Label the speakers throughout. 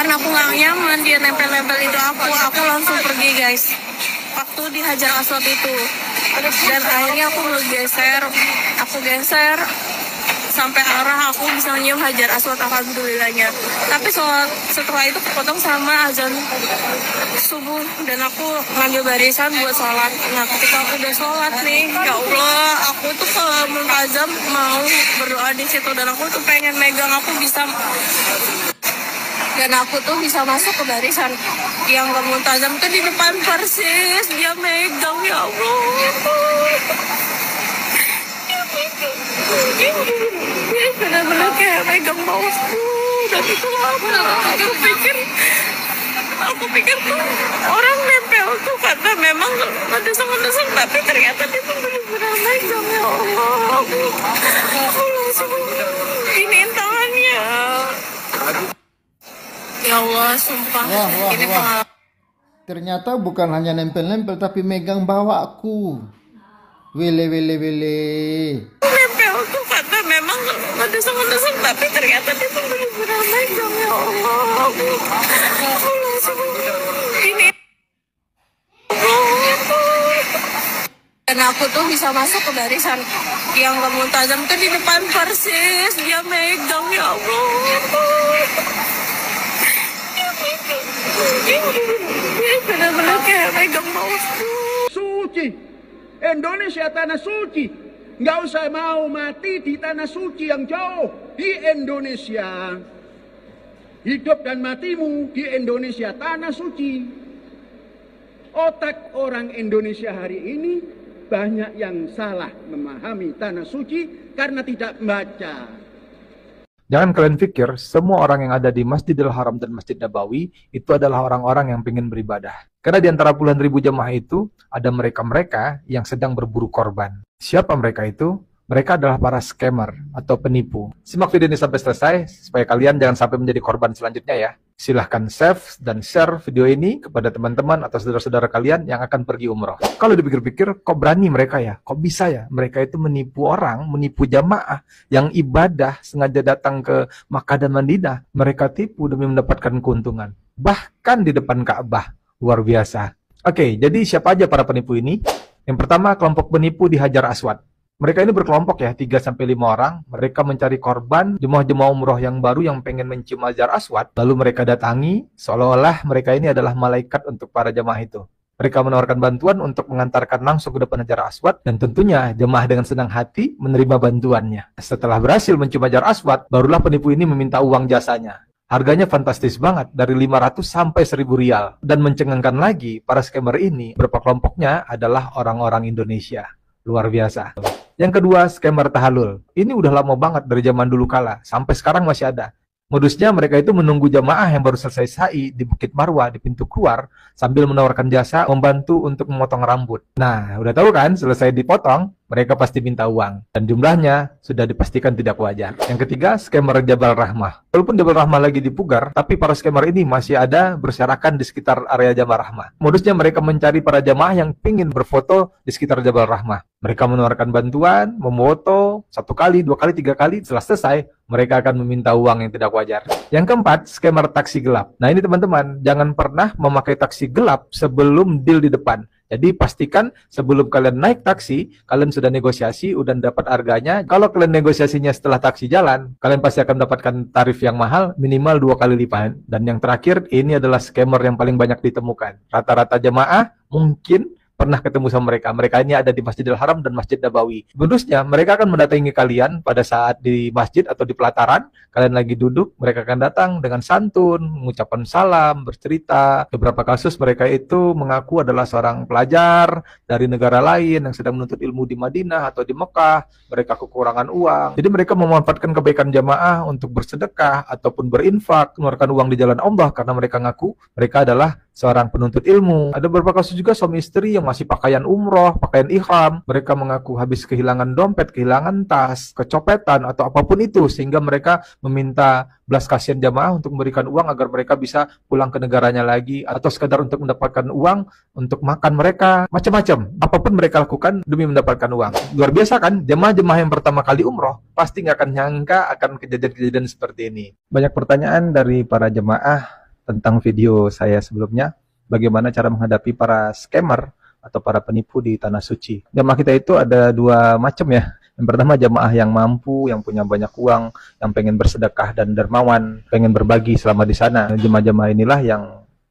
Speaker 1: karena aku nggak nyaman dia nempel-nempel itu aku langsung pergi guys waktu di Hajar Aswad itu. Dan akhirnya aku geser sampai arah aku bisa nyium Hajar Aswad, alhamdulillahnya. Tapi setelah itu kepotong sama azan subuh dan aku ngambil barisan buat sholat. Nah ketika aku udah sholat nih, ya Allah, aku tuh ke Multazam mau berdoa di situ dan aku tuh pengen megang, aku bisa masuk ke barisan yang ke Multazam tuh di depan persis dia megang, ya Allah. Dia benar-benar kayak megang bawahku dan itu aku pikir tuh orang nempel tuh karena memang ngedesak-ngedesak, tapi ternyata dia tuh benar-benar megang, ya Allah. Aku langsung iniin tangannya. Ya Allah, sumpah. Ini pengalaman.
Speaker 2: Ternyata bukan hanya nempel-nempel tapi megang bawaku. Wele.
Speaker 1: Nempel tuh karena memang ngedesak-ngedesak, tapi ternyata dia tuh benar-benar megang, ya Allah. Aku langsung ini. Dan aku tuh bisa masuk ke barisan yang ke Multazam tuh di depan persis dia megang, ya Allah. Dia benar-benar kayak megang bawahku.
Speaker 3: Suci, Indonesia tanah suci. Nggak usah mau mati di tanah suci yang jauh. Di Indonesia, hidup dan matimu di Indonesia tanah suci. Otak orang Indonesia hari ini banyak yang salah memahami tanah suci karena tidak membaca.
Speaker 4: Jangan kalian pikir semua orang yang ada di Masjidil Haram dan Masjid Nabawi itu adalah orang-orang yang ingin beribadah. Karena di antara puluhan ribu jemaah itu ada mereka-mereka yang sedang berburu korban. Siapa mereka itu? Mereka adalah para scammer atau penipu. Simak video ini sampai selesai supaya kalian jangan sampai menjadi korban selanjutnya ya. Silahkan save dan share video ini kepada teman-teman atau saudara-saudara kalian yang akan pergi umroh. Kalau dipikir-pikir, kok berani mereka ya? Kok bisa ya? Mereka itu menipu orang, menipu jamaah yang ibadah sengaja datang ke Makkah dan Madinah. Mereka tipu demi mendapatkan keuntungan. Bahkan di depan Ka'bah. Luar biasa. Oke, jadi siapa aja para penipu ini? Yang pertama, kelompok penipu di Hajar Aswad. Mereka ini berkelompok ya, 3-5 orang. Mereka mencari korban, jemaah-jemaah umroh yang baru yang pengen mencium Hajar Aswad. Lalu mereka datangi, seolah-olah mereka ini adalah malaikat untuk para jemaah itu. Mereka menawarkan bantuan untuk mengantarkan langsung ke depan Hajar Aswad. Dan tentunya jemaah dengan senang hati menerima bantuannya. Setelah berhasil mencium Hajar Aswad, barulah penipu ini meminta uang jasanya. Harganya fantastis banget, dari 500 sampai 1000 rial. Dan mencengangkan lagi, para scammer ini, beberapa kelompoknya adalah orang-orang Indonesia. Luar biasa. Yang kedua, scammer tahallul. Ini udah lama banget dari zaman dulu kala, sampai sekarang masih ada. Modusnya mereka itu menunggu jamaah yang baru selesai sa'i di Bukit Marwah di pintu keluar sambil menawarkan jasa membantu untuk memotong rambut. Nah, udah tahu kan, selesai dipotong, mereka pasti minta uang. Dan jumlahnya sudah dipastikan tidak wajar. Yang ketiga, scammer Jabal Rahmah. Walaupun Jabal Rahmah lagi dipugar, tapi para scammer ini masih ada berserakan di sekitar area Jabal Rahmah. Modusnya mereka mencari para jamaah yang ingin berfoto di sekitar Jabal Rahmah. Mereka menawarkan bantuan, memoto 1 kali, 2 kali, 3 kali. Setelah selesai, mereka akan meminta uang yang tidak wajar. Yang keempat, scammer taksi gelap. Nah ini teman-teman, jangan pernah memakai taksi gelap sebelum deal di depan. Jadi pastikan sebelum kalian naik taksi, kalian sudah negosiasi, udah dapat harganya. Kalau kalian negosiasinya setelah taksi jalan, kalian pasti akan mendapatkan tarif yang mahal, minimal 2 kali lipat. Dan yang terakhir, ini adalah scammer yang paling banyak ditemukan. Rata-rata jemaah mungkin pernah ketemu sama mereka. Mereka ini ada di Masjidil Haram dan Masjid Nabawi. Bonusnya, mereka akan mendatangi kalian pada saat di masjid atau di pelataran. Kalian lagi duduk, mereka akan datang dengan santun, mengucapkan salam, bercerita. Beberapa kasus mereka itu mengaku adalah seorang pelajar dari negara lain yang sedang menuntut ilmu di Madinah atau di Mekah. Mereka kekurangan uang. Jadi mereka memanfaatkan kebaikan jamaah untuk bersedekah ataupun berinfak, mengeluarkan uang di jalan Allah karena mereka ngaku mereka adalah seorang penuntut ilmu. Ada beberapa kasus juga suami istri yang masih pakaian umroh, pakaian ihram. Mereka mengaku habis kehilangan dompet, kehilangan tas, kecopetan, atau apapun itu. Sehingga mereka meminta belas kasihan jamaah untuk memberikan uang agar mereka bisa pulang ke negaranya lagi. Atau sekadar untuk mendapatkan uang untuk makan mereka. Macam-macam. Apapun mereka lakukan demi mendapatkan uang. Luar biasa kan? Jemaah-jemaah yang pertama kali umroh pasti nggak akan nyangka akan kejadian-kejadian seperti ini. Banyak pertanyaan dari para jemaah tentang video saya sebelumnya, bagaimana cara menghadapi para scammer atau para penipu di Tanah Suci. Jamaah kita itu ada dua macam ya. Yang pertama jamaah yang mampu, yang punya banyak uang, yang pengen bersedekah dan dermawan, pengen berbagi selama di sana. Jemaah-jemaah inilah yang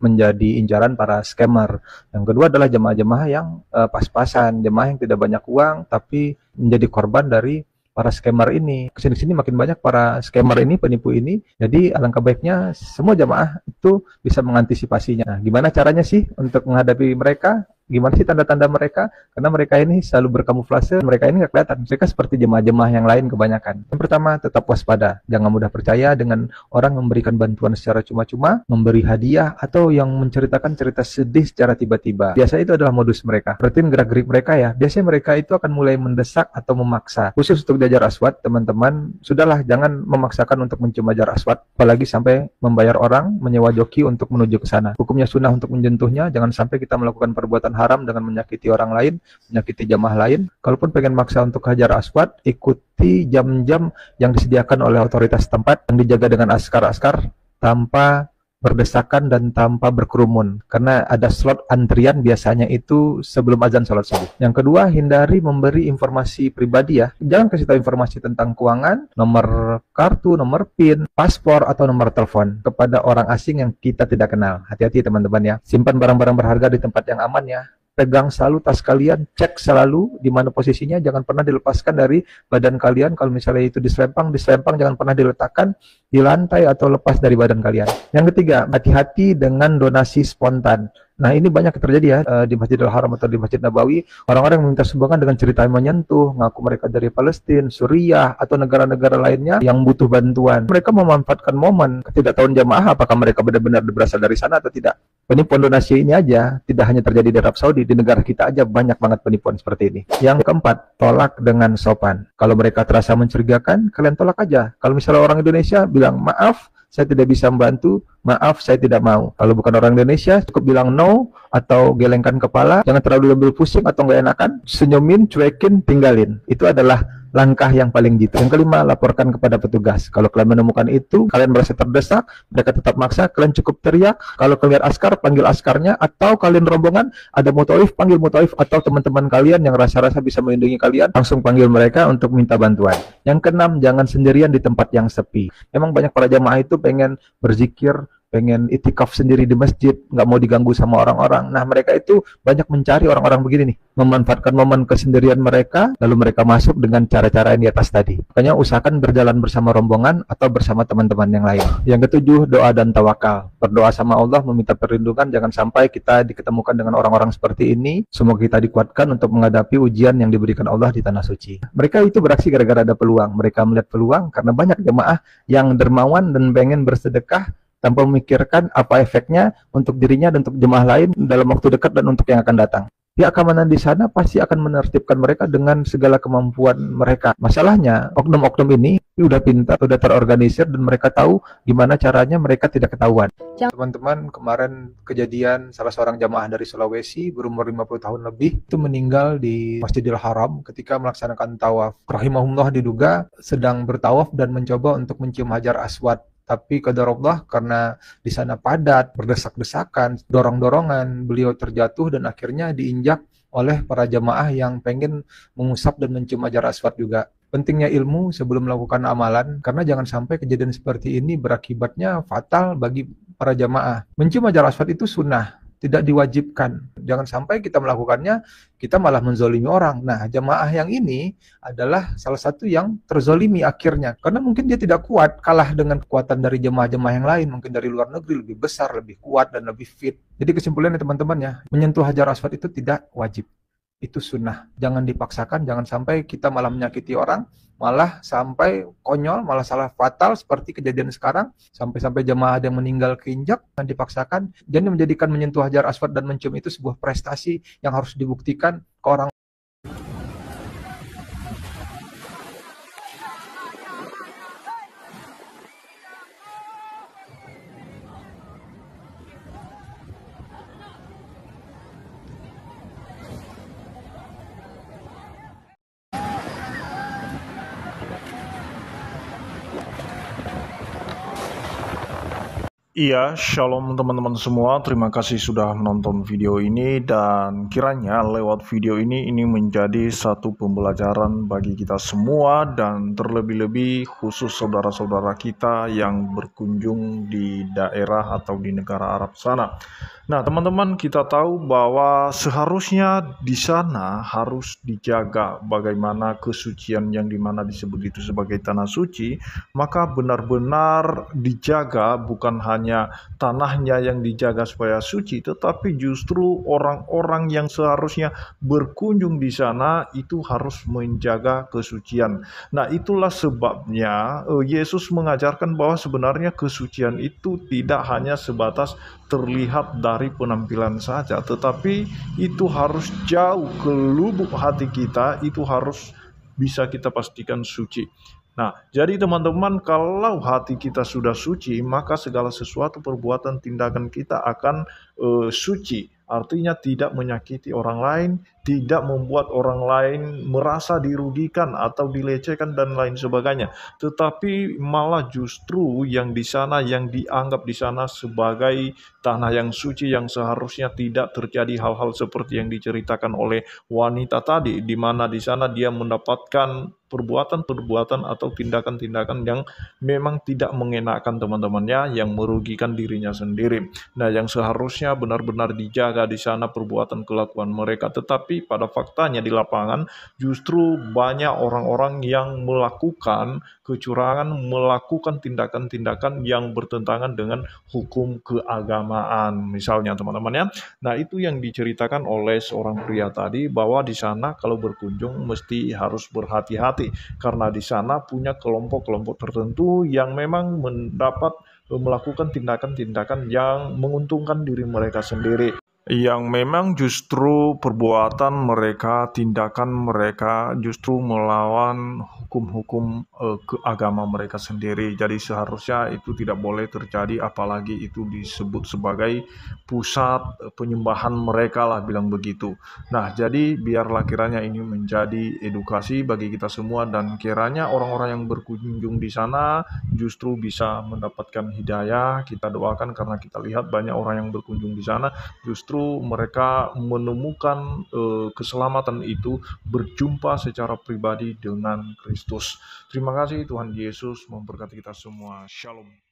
Speaker 4: menjadi incaran para scammer. Yang kedua adalah jemaah-jemaah yang pas-pasan, jemaah yang tidak banyak uang tapi menjadi korban dari para scammer ini. Kesini-sini makin banyak para scammer ini, penipu ini. Jadi alangkah baiknya semua jamaah itu bisa mengantisipasinya. Nah, gimana caranya sih untuk menghadapi mereka? Gimana sih tanda-tanda mereka? Karena mereka ini selalu berkamuflase, mereka ini nggak kelihatan. Mereka seperti jemaah-jemaah yang lain kebanyakan. Yang pertama, tetap waspada. Jangan mudah percaya dengan orang memberikan bantuan secara cuma-cuma, memberi hadiah, atau yang menceritakan cerita sedih secara tiba-tiba. Biasanya itu adalah modus mereka. Perhatiin gerak-gerik mereka ya. Biasanya mereka itu akan mulai mendesak atau memaksa. Khusus untuk Hajar Aswad, teman-teman, sudahlah jangan memaksakan untuk mencium Hajar Aswad, apalagi sampai membayar orang, menyewa joki untuk menuju ke sana. Hukumnya sunnah untuk menyentuhnya, jangan sampai kita melakukan perbuatan haram dengan menyakiti orang lain, menyakiti jamaah lain. Kalaupun pengen maksa untuk Hajar Aswad, ikuti jam-jam yang disediakan oleh otoritas tempat yang dijaga dengan askar-askar tanpa berdesakan dan tanpa berkerumun, karena ada slot antrian biasanya itu sebelum azan sholat subuh. Yang kedua, hindari memberi informasi pribadi ya. Jangan kasih tahu informasi tentang keuangan, nomor kartu, nomor PIN, paspor, atau nomor telepon kepada orang asing yang kita tidak kenal. Hati-hati teman-teman ya. Simpan barang-barang berharga di tempat yang aman ya. Pegang selalu tas kalian, cek selalu di mana posisinya, jangan pernah dilepaskan dari badan kalian. Kalau misalnya itu diselempang, jangan pernah diletakkan di lantai atau lepas dari badan kalian. Yang ketiga, hati-hati dengan donasi spontan. Nah, ini banyak terjadi ya di Masjidil Haram atau di Masjid Nabawi. Orang-orang yang meminta sumbangan dengan cerita yang menyentuh, ngaku mereka dari Palestina, Suriah, atau negara-negara lainnya yang butuh bantuan. Mereka memanfaatkan momen ketidaktahuan jamaah apakah mereka benar-benar berasal dari sana atau tidak. Penipuan donasi ini aja tidak hanya terjadi di Arab Saudi, di negara kita aja banyak banget penipuan seperti ini. Yang keempat, tolak dengan sopan. Kalau mereka terasa mencurigakan, kalian tolak aja. Kalau misalnya orang Indonesia bilang, maaf, saya tidak bisa membantu, maaf, saya tidak mau. Kalau bukan orang Indonesia, cukup bilang no, atau gelengkan kepala, jangan terlalu lebih pusing atau nggak enakan, senyumin, cuekin, tinggalin. Itu adalah langkah yang paling jitu. Yang kelima, laporkan kepada petugas. Kalau kalian menemukan itu, kalian merasa terdesak, mereka tetap maksa, kalian cukup teriak. Kalau kalian askar, panggil askarnya, atau kalian rombongan, ada mutoif, panggil mutoif, atau teman-teman kalian yang rasa-rasa bisa melindungi kalian, langsung panggil mereka untuk minta bantuan. Yang keenam, jangan sendirian di tempat yang sepi. Memang banyak para jamaah itu pengen berzikir, pengen itikaf sendiri di masjid, nggak mau diganggu sama orang-orang. Nah, mereka itu banyak mencari orang-orang begini nih, memanfaatkan momen kesendirian mereka, lalu mereka masuk dengan cara-cara yang di atas tadi. Makanya usahakan berjalan bersama rombongan atau bersama teman-teman yang lain. Yang ketujuh, doa dan tawakal. Berdoa sama Allah, meminta perlindungan, jangan sampai kita diketemukan dengan orang-orang seperti ini. Semoga kita dikuatkan untuk menghadapi ujian yang diberikan Allah di Tanah Suci. Mereka itu beraksi gara-gara ada peluang. Mereka melihat peluang karena banyak jemaah yang dermawan dan pengen bersedekah tanpa memikirkan apa efeknya untuk dirinya dan untuk jemaah lain dalam waktu dekat dan untuk yang akan datang. Pihak keamanan di sana pasti akan menertibkan mereka dengan segala kemampuan mereka. Masalahnya, oknum-oknum ini udah pintar, udah terorganisir, dan mereka tahu gimana caranya mereka tidak ketahuan. Teman-teman, kemarin kejadian salah seorang jamaah dari Sulawesi berumur 50 tahun lebih itu meninggal di Masjidil Haram ketika melaksanakan tawaf. Rahimahullah diduga sedang bertawaf dan mencoba untuk mencium Hajar Aswad. Tapi qadarullah karena di sana padat, berdesak-desakan, dorong-dorongan, beliau terjatuh dan akhirnya diinjak oleh para jamaah yang pengen mengusap dan mencium Hajar Aswad juga. Pentingnya ilmu sebelum melakukan amalan, karena jangan sampai kejadian seperti ini berakibatnya fatal bagi para jamaah. Mencium Hajar Aswad itu sunnah, tidak diwajibkan. Jangan sampai kita melakukannya, kita malah menzolimi orang. Nah, jamaah yang ini adalah salah satu yang terzolimi akhirnya. Karena mungkin dia tidak kuat, kalah dengan kekuatan dari jemaah-jemaah yang lain. Mungkin dari luar negeri lebih besar, lebih kuat, dan lebih fit. Jadi kesimpulannya teman-teman ya, menyentuh Hajar Aswad itu tidak wajib. Itu sunnah. Jangan dipaksakan, jangan sampai kita malah menyakiti orang, malah sampai konyol, malah salah fatal seperti kejadian sekarang, sampai jemaah ada yang meninggal keinjak dan dipaksakan. Jangan menjadikan menyentuh Hajar Aswad dan mencium itu sebuah prestasi yang harus dibuktikan ke orang.
Speaker 5: Iya, shalom teman-teman semua. Terima kasih sudah menonton video ini dan kiranya lewat video ini menjadi satu pembelajaran bagi kita semua dan terlebih-lebih khusus saudara-saudara kita yang berkunjung di daerah atau di negara Arab sana. Nah, teman-teman, kita tahu bahwa seharusnya di sana harus dijaga bagaimana kesucian yang dimana disebut itu sebagai tanah suci, maka benar-benar dijaga bukan hanya tanahnya yang dijaga supaya suci, tetapi justru orang-orang yang seharusnya berkunjung di sana itu harus menjaga kesucian. Nah, itulah sebabnya Yesus mengajarkan bahwa sebenarnya kesucian itu tidak hanya sebatas terlihat dari penampilan saja, tetapi itu harus jauh ke lubuk hati kita, itu harus bisa kita pastikan suci. Nah, jadi teman-teman, kalau hati kita sudah suci, maka segala sesuatu perbuatan tindakan kita akan suci. Artinya tidak menyakiti orang lain, tidak membuat orang lain merasa dirugikan atau dilecehkan dan lain sebagainya. Tetapi malah justru yang di sana, yang dianggap di sana sebagai tanah yang suci, yang seharusnya tidak terjadi hal-hal seperti yang diceritakan oleh wanita tadi, di mana di sana dia mendapatkan perbuatan-perbuatan atau tindakan-tindakan yang memang tidak mengenakan teman-temannya, yang merugikan dirinya sendiri. Nah, yang seharusnya benar-benar dijaga di sana perbuatan kelakuan mereka, tetapi pada faktanya di lapangan justru banyak orang-orang yang melakukan kecurangan, melakukan tindakan-tindakan yang bertentangan dengan hukum keagamaan, misalnya teman-teman ya. Nah, itu yang diceritakan oleh seorang pria tadi, bahwa di sana kalau berkunjung mesti harus berhati-hati karena di sana punya kelompok-kelompok tertentu yang memang mendapat melakukan tindakan-tindakan yang menguntungkan diri mereka sendiri, yang memang justru perbuatan mereka, tindakan mereka justru melawan hukum-hukum keagama mereka sendiri. Jadi seharusnya itu tidak boleh terjadi, apalagi itu disebut sebagai pusat penyembahan mereka lah, bilang begitu. Nah, jadi biarlah kiranya ini menjadi edukasi bagi kita semua, dan kiranya orang-orang yang berkunjung di sana justru bisa mendapatkan hidayah. Kita doakan karena kita lihat banyak orang yang berkunjung di sana justru mereka menemukan keselamatan itu, berjumpa secara pribadi dengan Kristus. Terima kasih, Tuhan Yesus memberkati kita semua. Shalom.